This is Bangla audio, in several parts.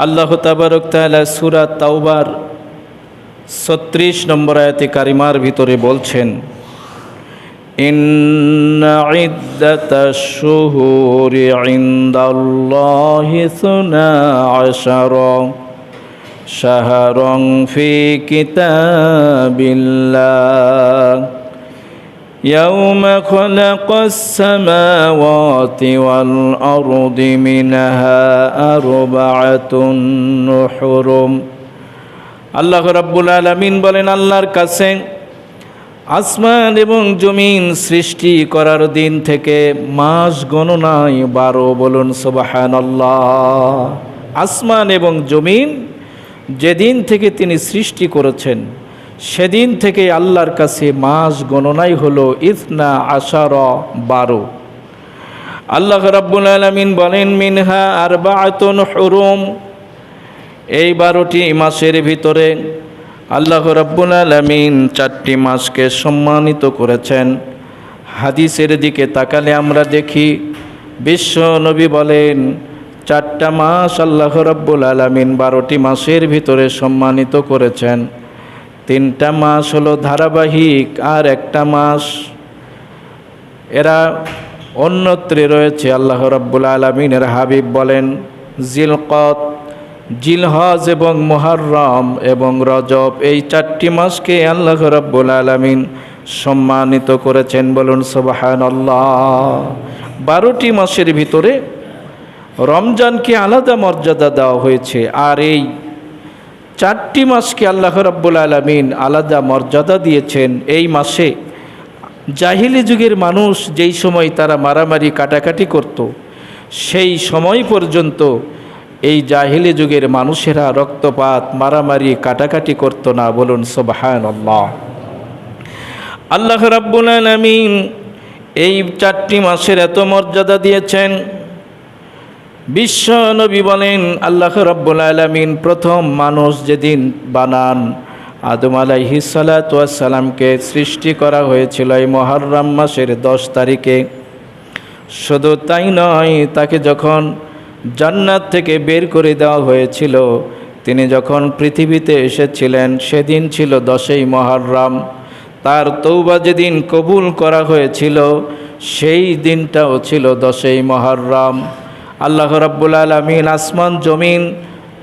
আল্লাহ তাবারক তাআলা সূরা তাওবার ৩৬ নম্বর আয়াতে কারিমার ভিতরে বলছেন, ইন্না ইদ্দাতাশ শুহুরি ইনদাল্লাহি ১২ শাহরান ফি কিতাবিল্লাহ ইয়াউমা খালাকাস সামাওয়াতি ওয়াল আরদি মিনহা আরবাআতুন হুরুম। আল্লাহ রাব্বুল আলামিন বলেন, আল্লাহর কাছে আসমান এবং জমিন সৃষ্টি করার দিন থেকে মাস গণনায় ১২। বলুন সুবহানাল্লাহ। আসমান এবং জমিন যেদিন থেকে তিনি সৃষ্টি করেছেন সেদিন থেকে আল্লাহর কাছে মাস গণনাই হলো ১২। আল্লাহ রাব্বুল আলামিন বলেন, মিনহা আরবাআতুন হুরুম। এই ১২টি মাসের ভিতরে আল্লাহ রাব্বুল আলামিন ৪টি মাসকে সম্মানিত করেছেন। হাদিসের দিকে তাকালে আমরা দেখি বিশ্ব নবী বলেন ৪টা মাস আল্লাহ রাব্বুল আলামিন ১২টি মাসের ভিতরে সম্মানিত করেছেন। ৩টা মাস হলো ধারাবাহিক, আর একটা মাস এরা অন্যত্রে রয়েছে। আল্লাহ রাব্বুল আলামিনের হাবিব বলেন, জিলকদ, জিলহজ এবং মুহররম এবং রজব, এই ৪টি মাসকে আল্লাহ রাব্বুল আলামিন সম্মানিত করেছেন। বলুন সুবহানাল্লাহ। ১২টি মাসের ভিতরে রমজানকে আলাদা মর্যাদা দেওয়া হয়েছে, আর এই ৪টি মাসকে আল্লাহ রাব্বুল আলামিন আলাদা মর্যাদা দিয়েছেন। এই মাসে জাহিলি যুগের মানুষ যেই সময় তারা মারামারি কাটাকাটি করত, সেই সময় পর্যন্ত এই জাহিলি যুগের মানুষেরা রক্তপাত মারামারি কাটাকাটি করত না। বলুন সুবহানাল্লাহ। আল্লাহ রাব্বুল আলামিন এই ৪টি মাসের এত মর্যাদা দিয়েছেন। বিশ্ব নবী বলেন, আল্লাহ রাব্বুল আলামিন প্রথম মানুষ যেদিন বানান, আদম আলাইহিস সালাতু ওয়াস সালামকে সৃষ্টি করা হয়েছিল এই মুহররম মাসের ১০ তারিখে। শুধু তাই নয়, তাকে যখন জান্নাত থেকে বের করে দেওয়া হয়েছিল, তিনি যখন পৃথিবীতে এসেছিলেন সেদিন ছিল ১০ই মুহররম। তার তওবা যেদিন কবুল করা হয়েছিল সেই দিনটাও ছিল ১০ই মুহররম। আল্লাহ রাব্বুল আলামিন আসমান জমিন,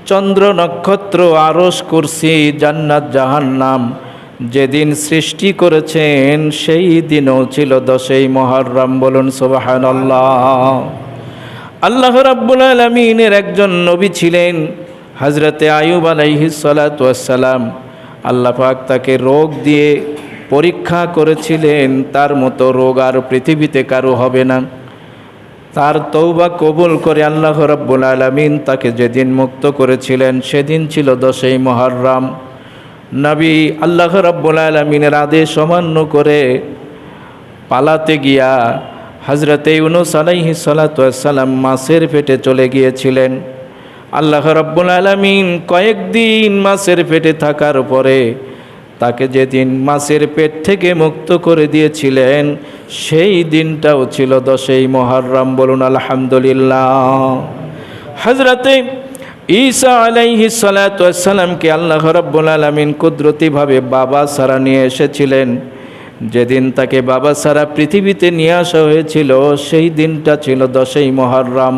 চন্দ্র নক্ষত্র, আরশ, কুরসি, জান্নাত জাহান্নাম যেদিন সৃষ্টি করেছেন সেই দিনও ছিল ১০ই মুহররম। বলুন সুবহানাল্লাহ। আল্লাহ রাব্বুল আলামিনের একজন নবী ছিলেন হযরতে আইয়ুব আলাইহিস সালাতু ওয়াস সালাম। আল্লাহ পাক তাকে রোগ দিয়ে পরীক্ষা করেছিলেন, তার মতো রোগ আর পৃথিবীতে কারো হবে না। তার তওবা কবুল করে আল্লাহ রাব্বুল আলামিন তাকে যেদিন মুক্ত করেছিলেন সেদিন ছিল ১০ই মুহররম। নবী আল্লাহ রাব্বুল আলামিনের আদেশ অমান্য করে পালাতে গিয়া হযরতে ইউনূস আলাইহিস সালাতু ওয়াস সালাম মাছের পেটে চলে গিয়েছিলেন। আল্লাহ রাব্বুল আলামিন কয়েকদিন মাছের পেটে থাকার পরে তাকে যেদিন মাছের পেট থেকে মুক্ত করে দিয়েছিলেন সেই দিনটাও ছিল ১০ই মুহররম। বলুন আলহামদুলিল্লাহ। হযরতে ঈসা আলাইহিস সালাতু ওয়াস সালামকে আল্লাহ রাব্বুল আলামিন কুদরতিভাবে বাবা ছাড়া নিয়ে এসেছিলেন। যেদিন তাকে বাবা ছাড়া পৃথিবীতে নিয়ে আসা হয়েছিল সেই দিনটা ছিল ১০ই মুহররম।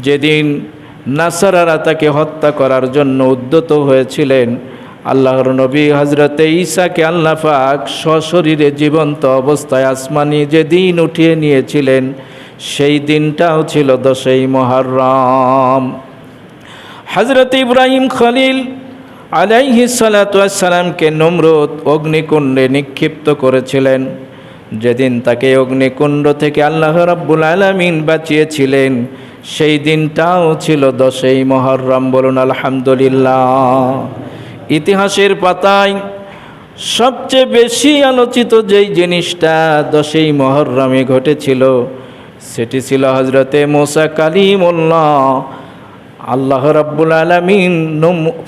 যেদিন নাসারারা তাকে হত্যা করার জন্য উদ্যত হয়েছিলেন, আল্লাহর নবী হযরতে ঈসাকে আল্লাহ পাক সশরীরে জীবন্ত অবস্থায় আসমানে যেদিন উঠিয়ে নিয়েছিলেন সেই দিনটাও ছিল ১০ই মুহররম। হযরতে ইব্রাহিম খলিল আলাইহিস সালাতু ওয়াস সালামকে নমরুদ অগ্নিকুণ্ডে নিক্ষিপ্ত করেছিলেন। যেদিন তাকে অগ্নিকুণ্ড থেকে আল্লাহ রাব্বুল আলামিন বাঁচিয়েছিলেন সেই দিনটাও ছিল ১০ই মুহররম। বলুন আলহামদুলিল্লাহ। ইতিহাসের পাতায় সবচেয়ে বেশি আলোচিত যেই জিনিসটা ১০ই মুহররমে ঘটেছিল সেটি ছিল হযরতে মুসা কালিমুল্লাহ আল্লাহ রাব্বুল আলামিন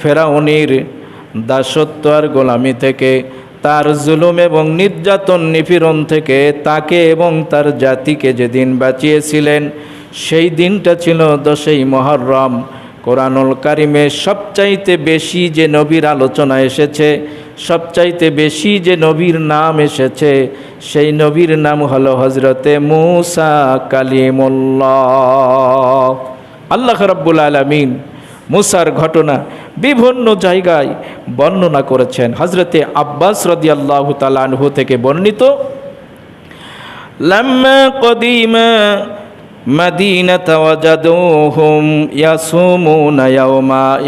ফেরাউনের দাসত্ব আর গোলামি থেকে, তার জুলুম এবং নির্যাতন নিপীড়ন থেকে তাকে এবং তার জাতিকে যেদিন বাঁচিয়েছিলেন সেই দিনটা ছিল ১০ই মুহররম। কোরআনুল কারিমে সবচাইতে বেশি যে নবীর আলোচনা এসেছে, সবচাইতে বেশি যে নবীর নাম এসেছে, সেই নবীর নাম হলো হজরতে মুসা কালিমুল্লাহ। আল্লাহ রাব্বুল আলামিন মুসার ঘটনা বিভিন্ন জায়গায় বর্ণনা করেছেন। হজরতে আব্বাস রাদিয়াল্লাহু তাআলা আনহু থেকে বর্ণিত, লাম্মা কদিমা মাদিনাতা ওয়াজাদুহুম ইয়াসুমুনা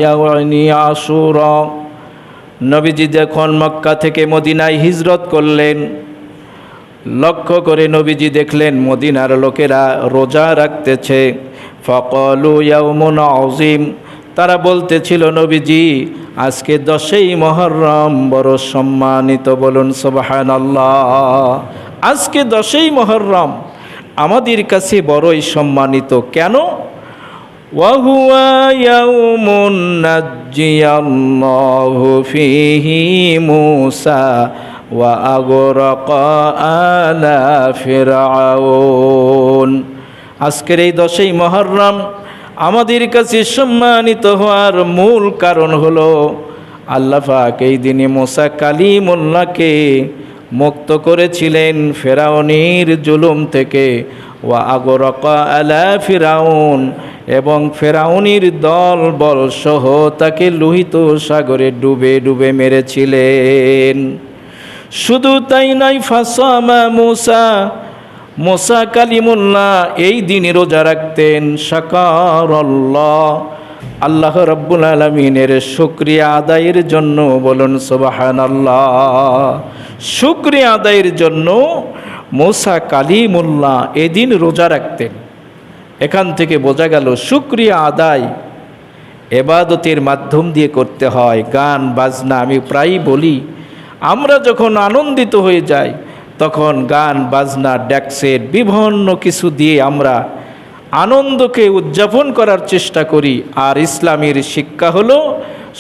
ইয়াউনি আশুরা। নবীজি যখন মক্কা থেকে মদিনায় হিজরত করলেন, লক্ষ্য করে নবীজি দেখলেন মদিনার লোকেরা রোজা রাখতেছে। ফাকালু ইয়াউমুন আযীম, তারা বলতেছিল নবীজি আজকে 10ই মুহররম বড় সম্মানিত, বলুন সুবহানাল্লাহ। আজকে 10ই মুহররম আমাদের কাছে বড়ই সম্মানিত। কেন? ওয়াহুয়া ইয়াউমুন নাজ্জিয়াল্লাহু ফীহি মূসা ওয়া আগরাকা আলা ফিরআউন। আজকের এই 10ই মুহররম আমাদের কাছে সম্মানিত হওয়ার মূল কারণ হলো আল্লাহ পাক এই দিনে মূসা কালিমুল্লাহকে মুক্ত করেছিলেন ফেরাউনের জুলুম থেকে। ওয়া আগরাকা আলা ফিরাউন, এবং ফেরাউনের দল বল সহ তাকে লোহিত সাগরে ডুবে ডুবে মেরেছিলেন। শুধু তাই নয়, ফাসামা মুসা কালিমুল্লাহ এই দিনে রোজা রাখতেন। শাকারাল্লাহ, আল্লাহ রাব্বুল আলামিনের শুকরিয়া আদায়ের জন্য, বলুন সুবহানাল্লাহ। শুকরিয়া আদায়ের জন্য মুসা কালিমুল্লাহ এদিন রোজা রাখতেন। এখান থেকে বোঝা গেল শুকরিয়া আদায় ইবাদতের মাধ্যম দিয়ে করতে হয়। গান বাজনা, আমি প্রায়ই বলি, আমরা যখন আনন্দিত হয়ে যাই তখন গান বাজনা ড্যাক্সের বিভিন্ন কিছু দিয়ে আমরা আনন্দকে উদযাপন করার চেষ্টা করি। আর ইসলামের শিক্ষা হলো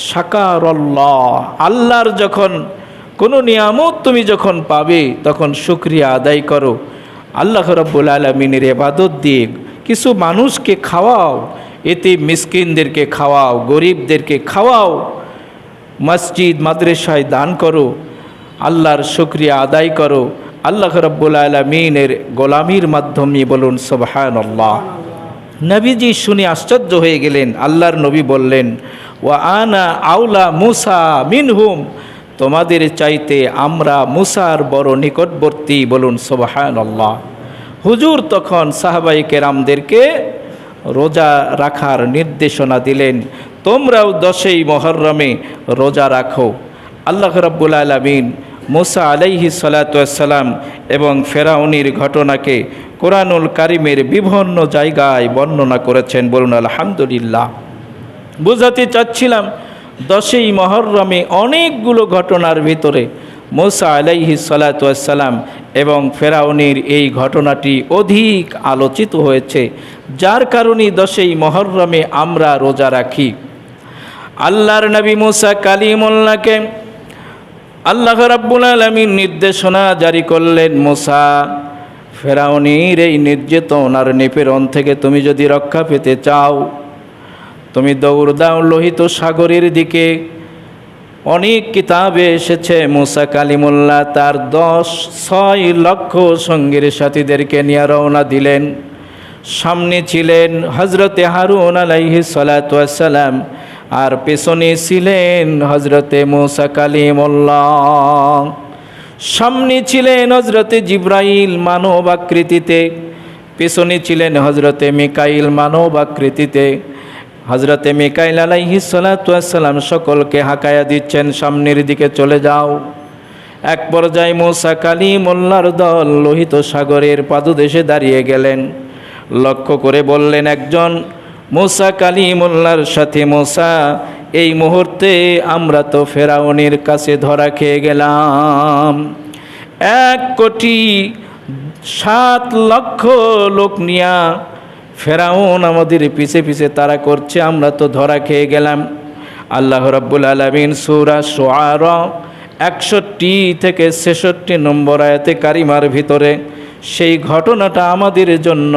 শাকারাল্লাহ, আল্লাহর যখন কোনো নিয়ামত তুমি যখন পাবে তখন শুকরিয়া আদায় করো। আল্লাহ রাব্বুল আলামিনের ইবাদত দিয়ে কিছু মানুষকে খাওয়াও, এতিম মিসকিনদেরকে খাওয়াও, গরিবদেরকে খাওয়াও, মসজিদ মাদ্রাসায় দান করো, আল্লাহর শুকরিয়া আদায় করো। আল্লাহ রাব্বুল আলামিনের গোলামির মাধ্যমে, বলুন সুবহানাল্লাহ। নবীজি শুনে আশ্চর্য হয়ে গেলেন। আল্লাহর নবী বললেন, ওয়া আনা আউলা মুসা মিনহুম, তোমাদের চাইতে আমরা মুসার বড় নিকটবর্তী, বলুন সুবহানাল্লাহ। হুজুর তখন সাহাবায়ে কেরামদেরকে রোজা রাখার নির্দেশনা দিলেন, তোমরাও 10ই মুহররমে রোজা রাখো। আল্লাহ রাব্বুল আলামিন মুসা আলাইহিস সালাতু ওয়াস সালাম এবং ফেরাউনের ঘটনাকে কোরআনুল কারিমের বিভিন্ন জায়গায় বর্ণনা করেছেন, বলুন আলহামদুলিল্লাহ। বুঝাতে চাচ্ছিলাম 10ই মুহররমে অনেকগুলো ঘটনার ভিতরে মুসা আলাইহিস সালাতু ওয়াস সালাম এবং ফেরাউনের এই ঘটনাটি অধিক আলোচিত হয়েছে, যার কারণে 10ই মুহররমে আমরা রোজা রাখি। আল্লাহর নবী মুসা কালিমুল্লাহকে আল্লাহ রাব্বুল আলামিন নির্দেশনা জারি করলেন, মুসা, ফেরাউনের এই নির্যাতন আর নিপীড়ন থেকে তুমি যদি রক্ষা পেতে চাও, তুমি দৌড় দাও লোহিত সাগরের দিকে। অনেক কিতাবে এসেছে মুসা কালিমুল্লাহ তার 6 লক্ষ সঙ্গীর সাথীদেরকে নিয়ে রওনা দিলেন। সামনে ছিলেন হজরতে হারুন আলাইহিস সালাতু ওয়াস সালাম, আর পেছনে ছিলেন হজরতে মুসা কালিমুল্লাহ। সামনে ছিলেন হজরতে জিব্রাইল মানব আকৃতিতে, পেছনে ছিলেন হজরতে মিকাইল মানব আকৃতিতে। হজরতে মিকাইল আলাইহিস সালাতু ওয়াস সালাম সকলকে হাঁকায়া দিচ্ছেন, সামনের দিকে চলে যাও। এক পর্যায়ে মুসা কালিমুল্লাহর দল লোহিত সাগরের পাদদেশে দাঁড়িয়ে গেলেন। লক্ষ্য করে বললেন একজন মুসা কালিমুল্লাহর সাথে, মুসা, এই মুহূর্তে আমরা তো ফেরাউনের কাছে ধরা খেয়ে গেলাম। 1,07,00,000 লোক নিয়া ফেরাউন আমাদের পিছে পিছে তাড়া করছে, আমরা তো ধরা খেয়ে গেলাম। আল্লাহ রাব্বুল আলামিন সূরা শুআরা 61 থেকে 66 নম্বর আয়াতে কারিমার ভিতরে সেই ঘটনাটা আমাদের জন্য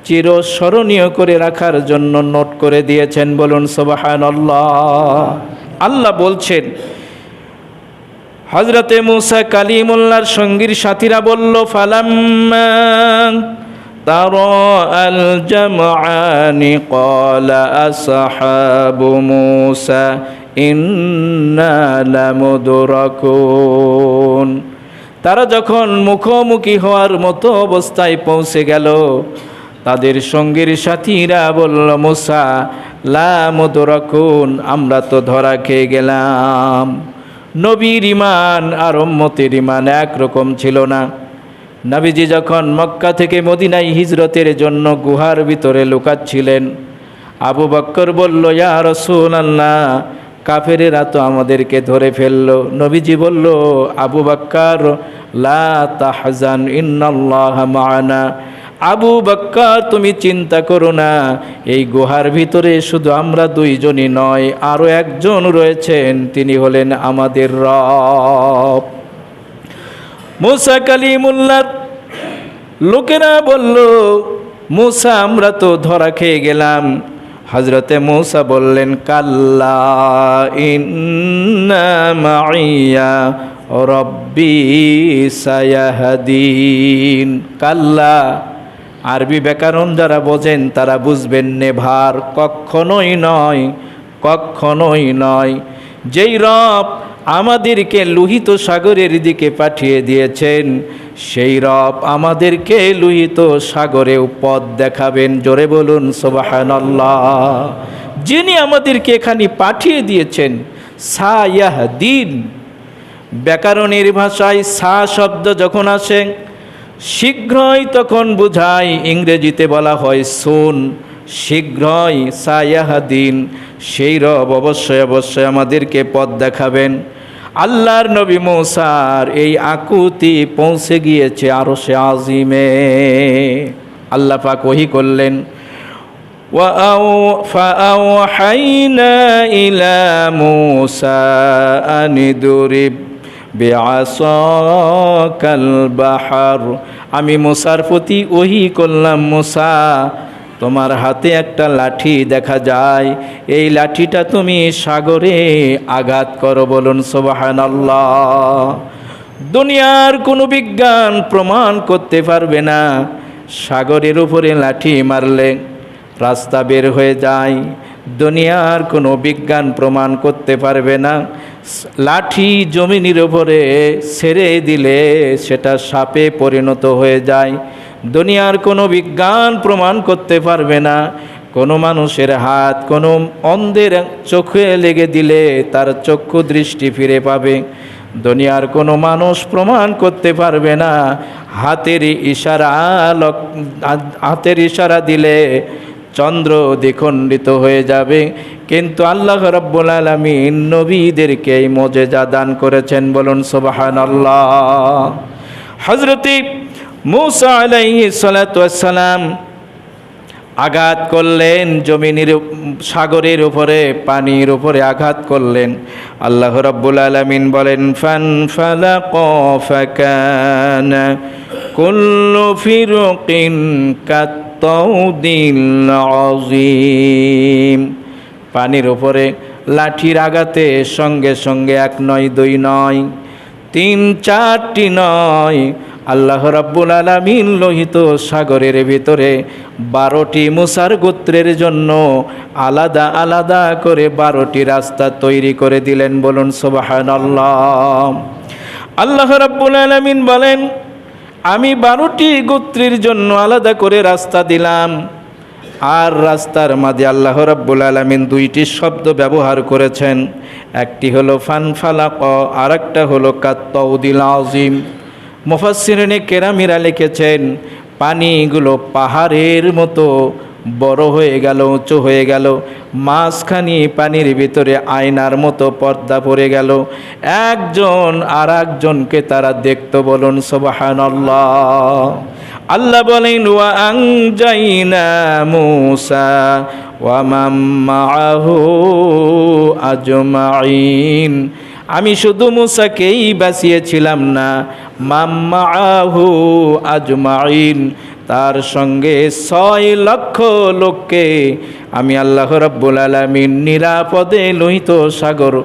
চিরস্মরণীয় করে রাখার জন্য নোট করে দিয়েছেন। বলুন সুবহানাল্লাহ। আল্লাহ বলছেন, হযরতে মূসা কালিমুল্লাহর সঙ্গীর সাথীরা বলল, ফালাম্মা তারাআল জামআনি ক্বালা আসহাবু মূসা ইন্না লামুদরাকুন। তারা যখন মুখোমুখি হওয়ার মতো অবস্থায় পৌঁছে গেল, তাদের সঙ্গীর সাথীরা বলল, মূসা লা মুদরাকুন, আমরা তো ধরা খেয়ে গেলাম। নবীর ঈমান আর উম্মতের ঈমান একরকম ছিল না। নবীজি যখন মক্কা থেকে মদিনায় হিজরতের জন্য গুহার ভিতরে লুকাচ্ছিলেন, আবু বকর বলল, ইয়া রাসূলুল্লাহ, কাফেরেরা তো আমাদেরকে ধরে ফেললো। নবীজি বলল, আবু বকর লা তাহজান ইন্নাল্লাহা মা'ানা। আবু বকর, তুমি চিন্তা করো না, এই গুহার ভিতরে শুধু আমরা দুইজনই নয়, আরো একজন রয়েছেন, তিনি হলেন আমাদের রব। মূসা কালিমুল্লাহর লোকেরা বলল, মূসা আমরা তো ধরা খেয়ে গেলাম। হযরতে মূসা বললেন, কাল্লা ইন্না মাইয়া রব্বি সায়াহদিন। কাল্লা, আরবি ব্যাকরণ যারা বোঝেন তারা বুঝবেন, নেভার, কখনোই নয়, কখনোই নয়। যেই রব আমাদেরকে লোহিত সাগরের দিকে পাঠিয়ে দিয়েছেন, সেই রব আমাদেরকে লোহিত সাগরেও পথ দেখাবেন। জোরে বলুন সুবহানাল্লাহ। যিনি আমাদেরকে এখানে পাঠিয়ে দিয়েছেন, সায়াহদিন। ব্যাকরণের ভাষায় সা শব্দ যখন আসে শীঘ্রই, তখন বোঝায়, ইংরেজিতে বলা হয় সুন, শীঘ্রই। সায়াহদিন, সেই রব অবশ্যই অবশ্যই আমাদেরকে পথ দেখাবেন। আল্লাহর নবী মূসার এই আকুতি পৌঁছে গিয়েছে আরশে আজিমে। আল্লাহ পাক ওহী করলেন, ফাআওহাইনা ইলা মূসা আনিদরিব বিআসাকাল বাহর। আমি মূসার প্রতি ওহী করলাম, মূসা তোমার হাতে একটা লাঠি দেখা যায়, এই লাঠিটা তুমি সাগরে আঘাত করো। বলুন সুবহানাল্লাহ। দুনিয়ার কোনো বিজ্ঞান প্রমাণ করতে পারবে না সাগরের উপরে লাঠি মারলে রাস্তা বের হয়ে যায়। দুনিয়ার কোনো বিজ্ঞান প্রমাণ করতে পারবে না লাঠি জমিনের উপরে ছেড়ে দিলে সেটা সাপে পরিণত হয়ে যায়। দুনিয়ার কোনো বিজ্ঞান প্রমাণ করতে পারবে না কোনো মানুষের হাত কোনো অন্ধের চোখে লেগে দিলে তার চক্ষু দৃষ্টি ফিরে পাবে। দুনিয়ার কোনো মানুষ প্রমাণ করতে পারবে না হাতের ইশারা দিলে চন্দ্র দ্বিখণ্ডিত হয়ে যাবে। কিন্তু আল্লাহ রাব্বুল আলামিন নবীদেরকে এই মুজিজা দান করেছেন। বলুন সুবহানাল্লাহ। হযরত মূসা আলাইহিস সালাতু ওয়াস সালাম আঘাত করলেন জমিনের সাগরের উপরে, পানির উপরে আঘাত করলেন। আল্লাহ রাব্বুল আলামিন বলেন, ফানফালাকা ফাকানা কুল্লু ফিরকিন কাত্তাউদিল আযীম। পানির উপরে লাঠির আঘাতে সঙ্গে সঙ্গে এক নয়, দুই নয়, তিন চারটি নয়, আল্লাহ রাব্বুল আলামিন লোহিত সাগরের ভিতরে 12টি মুসার গোত্রের জন্য আলাদা আলাদা করে 12টি রাস্তা তৈরি করে দিলেন। বলুন সুবহানাল্লাহ। আল্লাহ রাব্বুল আলামিন বলেন, আমি 12টি গোত্রের জন্য আলাদা করে রাস্তা দিলাম। আর রাস্তার মাঝে আল্লাহ রাব্বুল আলামিন 2টি শব্দ ব্যবহার করেছেন। একটি হলো ফানফালাকা, আর একটা হলো কাত্তাউদিল আযীম। মুফাসসিরিনে কেরামিরা লিখেছেন পানিগুলো পাহাড়ের মতো বড় হয়ে গেল, উঁচু হয়ে গেল, মাঝখানি পানির ভিতরে আয়নার মতো পর্দা পড়ে গেল, একজন আর একজনকে তারা দেখতো। বলুন সুবহানাল্লাহ। আল্লাহ বলেন, ওয়া আনজাইনা মূসা ওয়া মান মাআহু আজমাইন। আমি শুধু মূসাকেই বাঁচিয়েছিলাম না, মান মাআহু আজমাইন, তার সঙ্গে 6 লক্ষ লোককে আমি আল্লাহ রাব্বুল আলামিন নিরাপদে লোহিত সাগর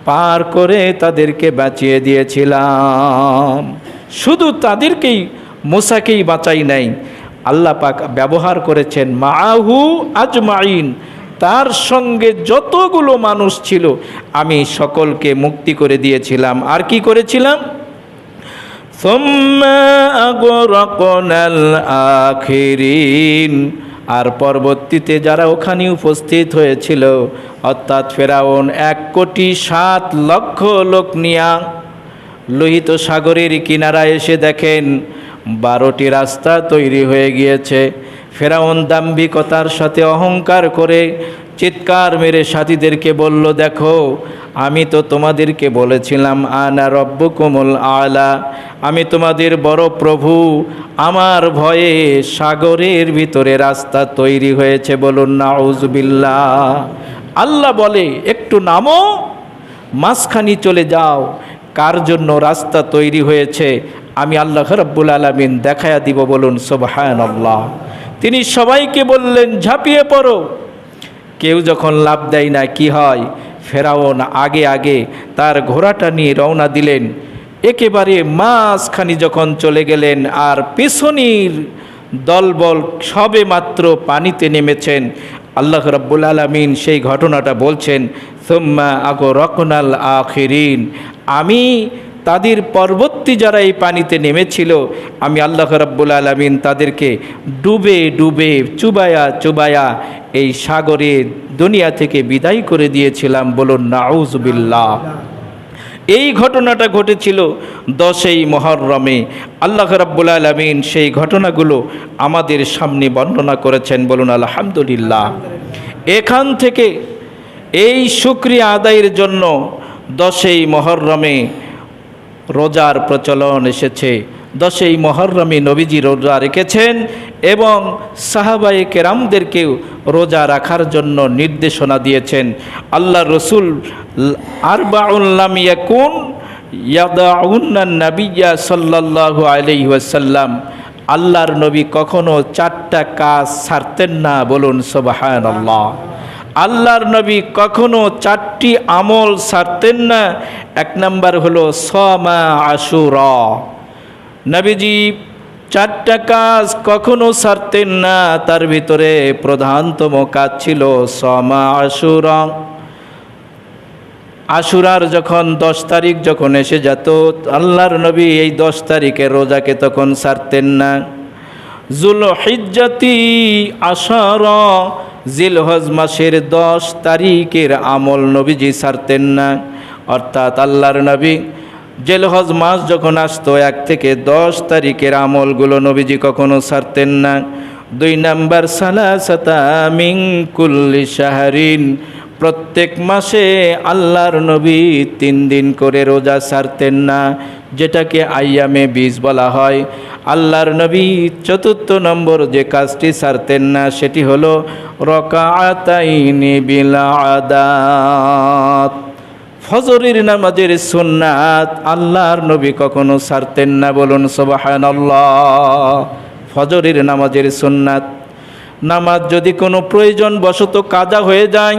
পার করে তাদেরকে বাঁচিয়ে দিয়েছিলাম। শুধু তাদেরকেই, মুসাকেই বাঁচাই নাই, আল্লাহ পাক ব্যবহার করেছেন মাআহু আজমাইন, তার সঙ্গে যতগুলো মানুষ ছিল আমি সকলকে মুক্তি করে দিয়েছিলাম। আর কি করেছিলাম? সুম্মা আগরাকনাল আখিরিন, আর পরবর্তীতে যারা ওখানে উপস্থিত হয়েছিল অর্থাৎ ফেরাউন 1,07,00,000 লোক নিয়া লোহিত সাগরের কিনারায় এসে দেখেন 12টি রাস্তা তৈরি হয়ে গিয়েছে। ফেরাউন দাম্ভিকতার সাথে অহংকার করে চিৎকার মেরে সাথীদেরকে বলল, দেখো আমি তো তোমাদেরকে বলেছিলাম আনা রব্বুকুমুল আলা, আমি তোমাদের বড় প্রভু, আমার ভয়ে সাগরের ভিতরে রাস্তা তৈরি হয়েছে। বলুন নাউজুবিল্লাহ। আল্লাহ বলে একটু নামো, মাঝখানি চলে যাও, কার জন্য রাস্তা তৈরি হয়েছে আমি আল্লাহ রাব্বুল আলামিন দেখায়া দিব। বলুন সুবহানাল্লাহ। তিনি সবাইকে বললেন ঝাঁপিয়ে পড়ো। কেউ যখন লাভ দেয় না কি হয়? ফেরাউন আগে আগে তার ঘোড়াটা নিয়ে রওনা দিলেন, একেবারে মাঝখানি যখন চলে গেলেন আর পেছনের দলবল সবে মাত্র পানিতে নেমেছেন, আল্লাহ রাব্বুল আলামিন সেই ঘটনাটা বলছেন সুম্মা আগরাকনাল আখিরিন, আমি তাদের পরবর্তী যারা এই পানিতে নেমেছিল আমি আল্লাহ রাব্বুল আলামিন তাদেরকে ডুবে ডুবে চুবায়া চুবায়া এই সাগরে দুনিয়া থেকে বিদায় করে দিয়েছিলাম। বলুন নাউজুবিল্লাহ। এই ঘটনাটা ঘটেছিল 10ই মুহররমে। আল্লাহ রাব্বুল আলামিন সেই ঘটনাগুলো আমাদের সামনে বর্ণনা করেছেন। বলুন আলহামদুলিল্লাহ। এখান থেকে এই শুকরিয়া আদায়ের জন্য 10ই মুহররমে রোজার প্রচলন এসেছে। 10ই মুহররমে নবীজি রোজা রেখেছেন এবং সাহাবায়ে কেরামদেরকেও রোজা রাখার জন্য নির্দেশনা দিয়েছেন। আল্লাহ রসুল আরবাউন লাম ইয়াকুন ইয়াদাউন্নান নাবিয়্যা সাল্লাল্লাহু আলাইহি ওয়াসাল্লাম, আল্লাহর নবী কখনো 4টা কাজ ছাড়তেন না। বলুন সুবহানাল্লাহ। আল্লাহর নবী কখনো 4টি আমল ছাড়তেন না। 1 নাম্বার হলো সামা আশুরা। নবীজি 4টা কাজ কখনো ছাড়তেন না, তার ভিতরে প্রধানতম কাজ ছিল সামা আশুরা। আশুরার যখন 10 তারিখ যখন এসে যেত, আল্লাহর নবী এই 10 তারিখের রোজাকে তখন ছাড়তেন না। যুলহিজ্জাতি আশারা, জিলহজ মাসের 10 তারিখের আমল নবীজি ছাড়তেন না। অর্থাৎ আল্লাহর নবী জিলহজ মাস যখন আসতো 1 থেকে 10 তারিখের আমলগুলো নবীজি কখনো ছাড়তেন না। 2 নাম্বার সালাসাতা মিন কুল্লি শাহরিন, প্রত্যেক মাসে আল্লাহর নবী 3 দিন করে রোজা ছাড়তেন না, যেটাকে আইয়ামে 20 বলা হয়। আল্লাহর নবী 4 নম্বর যে কাজটি ছাড়তেন না সেটি হলো রাকাআতাইনি বিল আদাত, ফজরের নামাজের সুন্নাত আল্লাহর নবী কখনো ছাড়তেন না। বলুন সুবহানাল্লাহ। ফজরের নামাজের সুন্নাত নামাজ যদি কোনো প্রয়োজন বশত কাজা হয়ে যায়,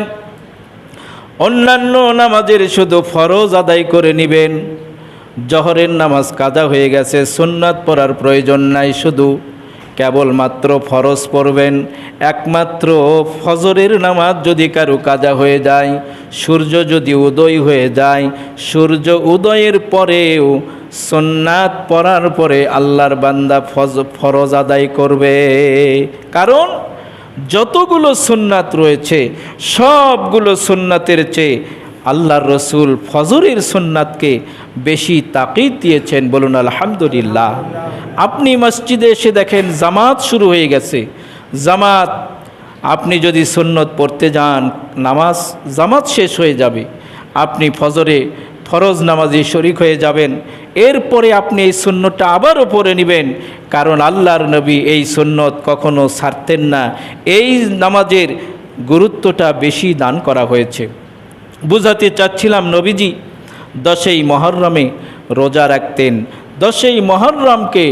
অন্যান্য নামাজের শুধু ফরজ আদায় করে নেবেন। জহরের নামাজ কাজা হয়ে গেছে, সুন্নাত পড়ার প্রয়োজন নাই, শুধু কেবলমাত্র ফরজ পড়বেন। একমাত্র ফজরের নামাজ যদি কারো কাজা হয়ে যায়, সূর্য যদি উদয় হয়ে যায়, সূর্য উদয়ের পরেও সুন্নাত পড়ার পরে আল্লাহর বান্দা ফরজ আদায় করবে। কারণ যতগুলো সুন্নাত রয়েছে সবগুলো সুন্নাতের চেয়ে আল্লাহর রসুল ফজরের সুন্নাতকে বেশি তাকিদ দিয়েছেন। বলুন আলহামদুলিল্লাহ। আপনি মসজিদে এসে দেখেন জামাত শুরু হয়ে গেছে, জামাত, আপনি যদি সুন্নত পড়তে যান জামাত শেষ হয়ে যাবে, আপনি ফরজ নামাজে শরিক হয়ে যাবেন, এরপরে আপনি এই সুন্নতটা আবারও পড়ে নেবেন। কারণ আল্লাহর নবী এই সুন্নত কখনো ছাড়তেন না। এই নামাজের গুরুত্বটা বেশি দান করা হয়েছে। বুঝাতে চাচ্ছিলাম নবীজি 10ই মুহররমে রোজা রাখতেন। 10ই মুহররমকে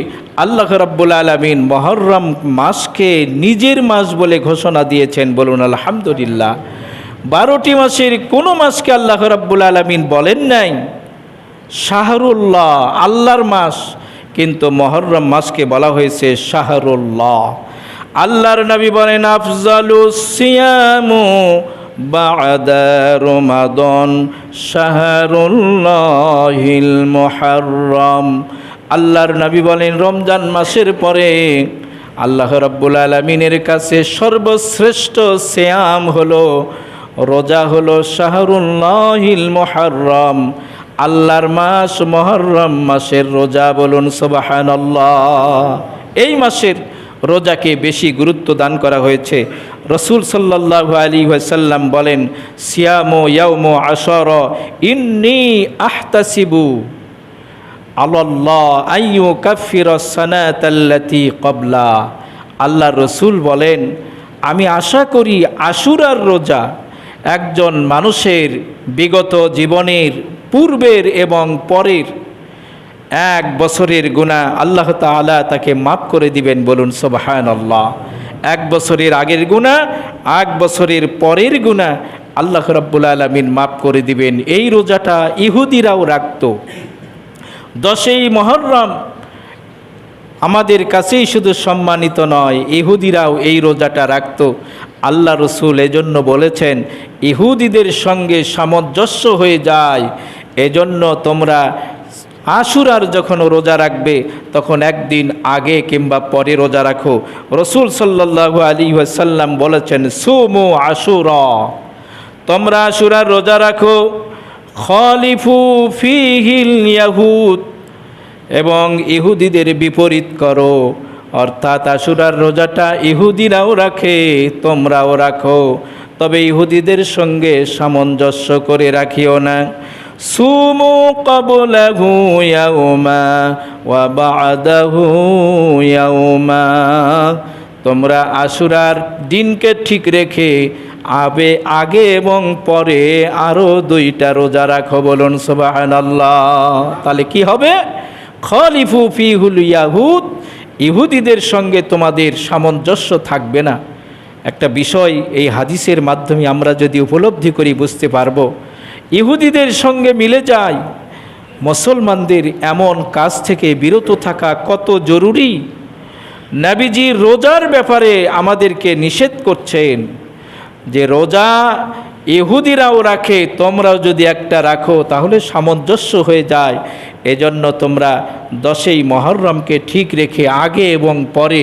আল্লাহ রাব্বুল আলামিন মুহররম মাসকে নিজের মাস বলে ঘোষণা দিয়েছেন, বলুন আলহামদুলিল্লাহ। 12টি মাসের কোনো মাসকে আল্লাহ রাব্বুল আলামিন বলেন নাই শাহরুল্লাহ, আল্লাহর মাস, কিন্তু মুহররম মাসকে বলা হয়েছে শাহরুল্লাহ। আল্লাহর নবী বলেন আফজালুস সিয়ামু বা'দা রমাদান শাহরুল্লাহিল মুহররম। আল্লাহর নবী বলেন রমজান মাসের পরে আল্লাহ রাব্বুল আলামিনের কাছে সর্বশ্রেষ্ঠ সিয়াম হলো, রোজা হলো শাহরুল্লাহিল মুহররম, আল্লাহর মাস মুহররম মাসের রোজা, বলুন সুবহানাল্লাহ। এই মাসের রোজাকে বেশি গুরুত্ব দান করা হয়েছে। রসুল সাল্লাল্লাহু আলাইহি ওয়াসাল্লাম বলেন সিয়ামু ইয়াউমু আশারা ইন্নী আহতাসিবু আলাল্লাহ আইয়ু কাফিরাস সানাতাল্লাতী ক্বাবলা। আল্লাহ রসুল বলেন আমি আশা করি আশুরার রোজা একজন মানুষের বিগত জীবনের পূর্বের এবং পরের 1 বছরের গুনাহ আল্লাহ তাআলা তাকে মাফ করে দিবেন, বলুন সুবহানাল্লাহ। 1 বছরের আগের গুনাহ, 1 বছরের পরের গুনাহ আল্লাহ রাব্বুল আলামিন মাফ করে দিবেন। এই রোজাটা ইহুদিরাও রাখত। 10ই মুহররম আমাদের কাছেই শুধু সম্মানিত নয়, ইহুদিরাও এই রোজাটা রাখত। আল্লাহ রসুল এজন্য বলেছেন ইহুদিদের সঙ্গে সামঞ্জস্য হয়ে যায়, এজন্য তোমরা আশুরার যখন রোজা রাখবে তখন একদিন আগে কিংবা পরে রোজা রাখো। রসুল সাল্লাল্লাহু আলাইহি ওয়াসাল্লাম বলেছেন সুমু আশুরা, তোমরা আশুরার রোজা রাখো। খলিফু ফিহিল ইয়াহুদ, এবং ইহুদিদের বিপরীত করো, অর্থাৎ আশুরার রোজাটা ইহুদিরাও রাখে, তোমরাও রাখো, তবে ইহুদিদের সঙ্গে সামঞ্জস্য করে রাখিও না। সুমু ক্বাবলাহু ইয়াউমা ওয়া বা'দাহু ইয়াউমা, তোমরা আশুরার দিনকে ঠিক রেখে আগে এবং পরে আরও 2টা রোজা রাখো, বলুন সুবহানাল্লাহ। তাহলে কি হবে? খলিফু ফিহুল ইয়াহুদ, ইহুদিদের সঙ্গে তোমাদের সামঞ্জস্য থাকবে না। একটা বিষয় এই হাদিসের মাধ্যমে আমরা যদি উপলব্ধি করি বুঝতে পারবো, ইহুদিদের সঙ্গে মিলে যায়, মুসলমানদের এমন কাজ থেকে বিরত থাকা কত জরুরি। নবীজি রোজার ব্যাপারে আমাদেরকে নিষেধ করছেন যে রোজা ইহুদিরাও রাখে, তোমরাও যদি একটা রাখো তাহলে সামঞ্জস্য হয়ে যায়। এজন্য তোমরা 10ই মুহররমকে ঠিক রেখে আগে এবং পরে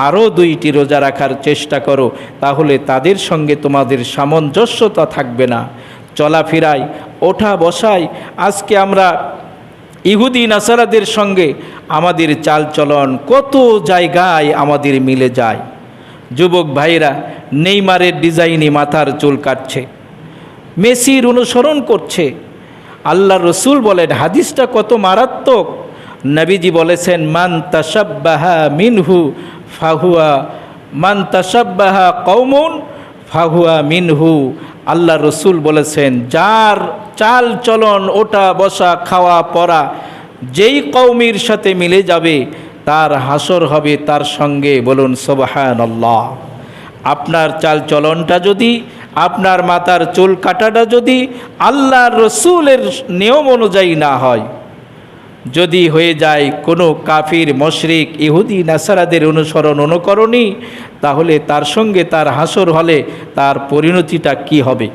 আরও 2টি রোজা রাখার চেষ্টা করো, তাহলে তাদের সঙ্গে তোমাদের সামঞ্জস্যতা থাকবে না। চলাফেরায়, ওঠা বসায় আজকে আমরা ইহুদি নাসারাদের সঙ্গে আমাদের চালচলন কত জায়গায় আমাদের মিলে যায়। যুবক ভাইরা নেইমারের ডিজাইনে মাথার চুল কাটছে, মেসির অনুসরণ করছে। আল্লাহ রসুল বলেন হাদিসটা কত মারাত্মক। নবীজি বলেছেন মান তাশাব্বাহা মিনহু ফাহুয়া, মান তাশাব্বাহা কওমুন ফাহুয়া মিনহু। আল্লাহ রসুল বলেছেন যার চাল চলন, ওঠা বসা, খাওয়া পরা যেই কওমের সাথে মিলে যাবে তার হাসর হবে তার সঙ্গে, বলুন সুবহানাল্লাহ। আপনার চাল চলনটা যদি, আপনার মাথার চুল কাটাটা যদি আল্লাহ রসুলের নিয়ম অনুযায়ী না হয়, যদি হয়ে যায় কোনো কাফির, মুশরিক, ইহুদি নাসারাদের অনুকরণী, তাহলে তার সঙ্গে তার হাসর হলে তার পরিণতিটা কি হবে?